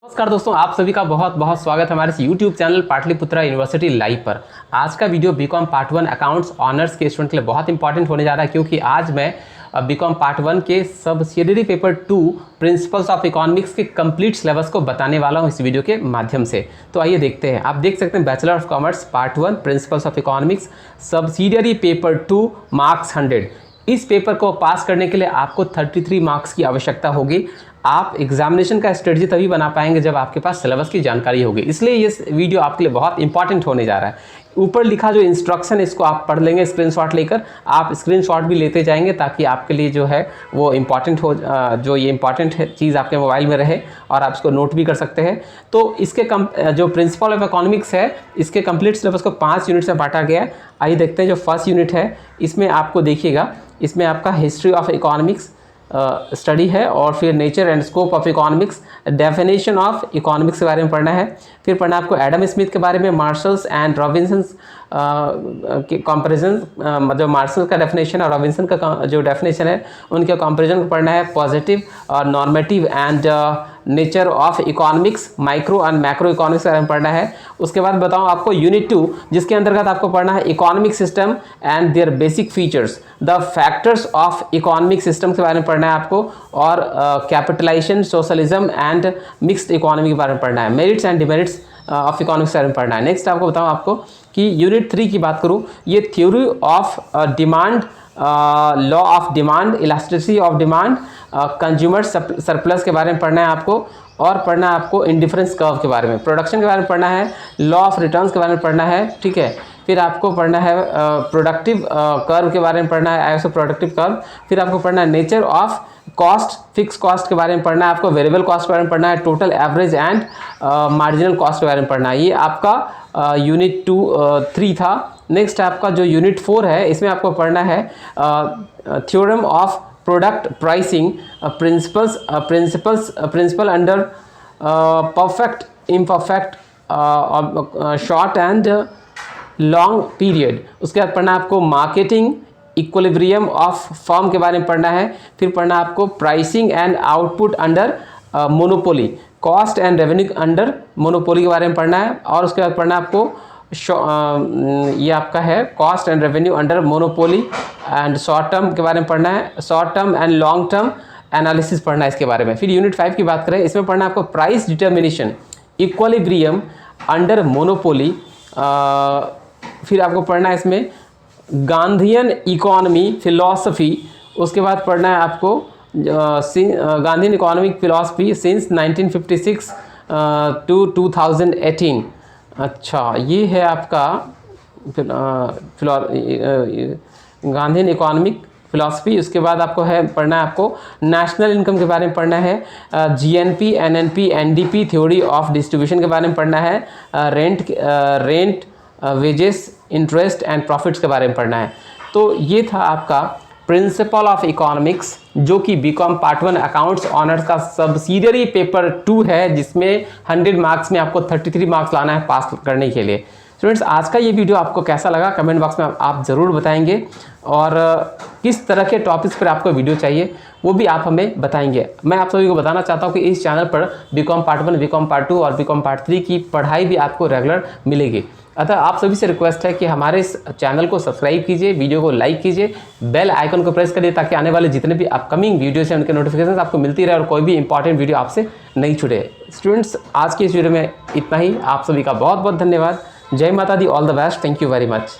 नमस्कार दोस्तों, आप सभी का बहुत बहुत स्वागत है हमारे इस YouTube channel Pataliputra university live पर। आज का video BCom part 1 accounts honours के स्टूडेंट के लिए बहुत इंपॉर्टेंट होने जा रहा है, क्योंकि आज मैं बीकॉम पार्ट 1 के subsidiary paper 2 principles of economics के कंप्लीट सिलेबस को बताने वाला हूं इस वीडियो के माध्यम से। तो आइए देखते हैं। आप देख सकते हैं bachelor of commerce part 1 principles of economics subsidiary paper 2 marks 100। इस पेपर को पास करने के लिए आपको 33 मार्क्स की आवश्यकता होगी। आप एग्जामिनेशन का स्ट्रेटजी तभी बना पाएंगे जब आपके पास सिलेबस की जानकारी होगी, इसलिए ये वीडियो आपके लिए बहुत इंपॉर्टेंट होने जा रहा है। ऊपर लिखा जो इंस्ट्रक्शन इसको आप पढ़ लेंगे स्क्रीनशॉट लेकर, आप स्क्रीनशॉट भी लेते जाएंगे ताकि आपके लिए जो है वो इम्पॉर्टेंट हो, जो ये इंपॉर्टेंट चीज़ आपके मोबाइल में रहे और आप इसको नोट भी कर सकते हैं। तो इसके जो प्रिंसिपल ऑफ इकोनॉमिक्स है, इसके कंप्लीट सिलेबस को 5 यूनिट में बांटा गया है। आइए देखते हैं। जो फर्स्ट यूनिट है इसमें आपको देखिएगा, इसमें आपका हिस्ट्री ऑफ इकोनॉमिक्स स्टडी है, और फिर nature and scope of economics, definition of economics के बारे में पढ़ना है। फिर पढ़ना आपको एडम स्मिथ के बारे में, मार्शल्स एंड रॉबिन्सन्स के कंपैरिजन, मतलब मार्शल का डेफिनेशन और रॉबिन्सन का जो डेफिनेशन है उनके कंपैरिजन को पढ़ना है। पॉजिटिव और normative and nature of economics, micro and macro economics के बारे में पढ़ना है। उसके बाद बताऊँ आपको यूनिट 2, जिसके अंतर्गत आपको पढ़ना है economic system and their basic features, the factors of economic system के बारे में पढ़ना है आपको, और capitalisation, socialism and mixed economy के बारे में पढ़ना है। Merits and demerits of economics के बारे में पढ़ना है। नेक्स्ट आपको बताऊँ आपको कि यूनिट 3 की बात करूँ, ये theory of demand, law of demand, elasticity of demand, consumer surplus के बारे में पढ़ना है आपको, और पढ़ना है आपको इंडिफरेंस कर्व के बारे में, प्रोडक्शन के बारे में पढ़ना है, लॉ ऑफ रिटर्न्स के बारे में पढ़ना है, ठीक है। फिर आपको पढ़ना है प्रोडक्टिव कर्व के बारे में पढ़ना है, आईएसओ प्रोडक्टिव कर्व। फिर आपको पढ़ना है nature of cost, fix cost के बारे में पढ़ना है आपको, वेरिएबल कॉस्ट के बारे में पढ़ना है, total average and marginal cost के बारे में पढ़ना है। ये आपका यूनिट 3 था। नेक्स्ट आपका जो यूनिट 4 है, इसमें आपको पढ़ना है theorem of product pricing, principle under perfect, imperfect, short and long period. उसके बाद पढ़ना आपको मार्केटिंग, इक्विलिब्रियम ऑफ फर्म के बारे में पढ़ना है। फिर पढ़ना आपको pricing and output under monopoly, cost and revenue under monopoly के बारे में पढ़ना है। और उसके बाद पढ़ना आपको ये आपका है cost and revenue under monopoly and short term के बारे में पढ़ना है, short term and long term analysis पढ़ना है इसके बारे में। फिर यूनिट 5 की बात करें, इसमें पढ़ना आपको price determination, equilibrium under monopoly. फिर आपको पढ़ना है इसमें गांधीयन इकोनॉमी फिलॉसफी। उसके बाद पढ़ना है आपको Gandhian economic philosophy since 1956 to 2018। अच्छा, ये है आपका गांधीयन इकोनॉमिक फिलॉसफी। उसके बाद आपको है पढ़ना है आपको नेशनल इनकम के बारे में पढ़ना है, GNP, NNP, NDP, theory of distribution के बारे में पढ़ना है, rent, wages, interest and profits के बारे में पढ़ना है। तो ये था आपका प्रिंसिपल ऑफ इकोनॉमिक्स, जो कि बीकॉम पार्ट 1 अकाउंट्स ऑनर्स का सब्सिडियरी पेपर 2 है, जिसमें 100 मार्क्स में आपको 33 मार्क्स लाना है पास करने के लिए। स्टूडेंट्स, आज का ये वीडियो आपको कैसा लगा कमेंट बॉक्स में आप ज़रूर बताएंगे, और किस तरह के टॉपिक्स पर आपको वीडियो चाहिए वो भी आप हमें बताएंगे। मैं आप सभी को बताना चाहता हूँ कि इस चैनल पर बीकॉम पार्ट 1, बीकॉम पार्ट 2 और बीकॉम पार्ट 3 की पढ़ाई भी आपको रेगुलर मिलेगी। अतः आप सभी से रिक्वेस्ट है कि हमारे इस चैनल को सब्सक्राइब कीजिए, वीडियो को लाइक कीजिए, बेल आइकन को प्रेस करिए, ताकि आने वाले जितने भी अपकमिंग वीडियोस हैं उनके नोटिफिकेशन आपको मिलती रहे और कोई भी इंपॉर्टेंट वीडियो आपसे नहीं छूटे। स्टूडेंट्स, आज की इस वीडियो में इतना ही। आप सभी का बहुत बहुत धन्यवाद। जय Mata Di, all the best, thank you very much.